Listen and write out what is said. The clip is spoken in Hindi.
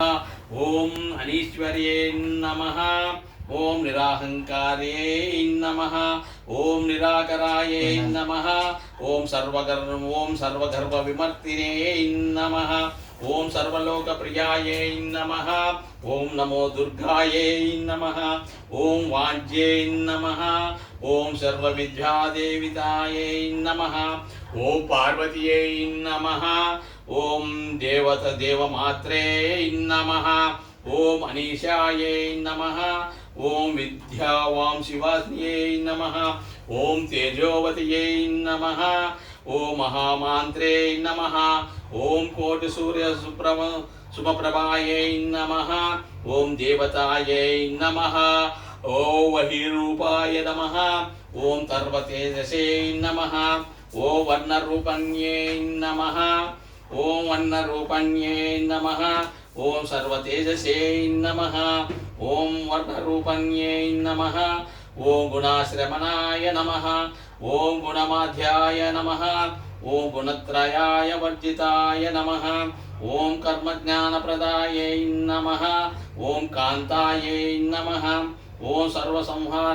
ओम अनीश्वर्ये नमः। ओम निराहंकार्ये नमः। ओम निराकराये नमः। ओम सर्वगर्भ विमर्तिने नमः। ओम सर्वलोकप्रियाये नमः। ओम नमो दुर्गाये नमः। ओम वाज्ये नमः। ओम सर्वविद्यादेविताये नमः। ओम पार्वतीये नमः। ओम देवमात्रे नमः। ओम अनीशाये नमः। ओम विद्यावां शिवास्ये नमः। ओम तेजोवत्यै नमः। ओम महामांत्रे नमः। ओम कोटि सूर्य सुप्रभायै नमः। ओम देवतायै नमः। ओम वहीरूपाय नमः। ओम सर्वतेजसे नमः। ओम वर्णरूपण्ये नमः। ओम वर्णरूपण्ये नमः। ओम सर्वतेजसे नमः। ओम वर्णरूपण्ये नमः। ओम गुणाश्रमणाय नमः। ओम गुणमाध्याय नमः। ओम गुणत्रयाय वर्जिताय नमः। ओम कर्मज्ञानप्रदाय नमः। ओम कान्ताय नमः। ओम सर्वसंहार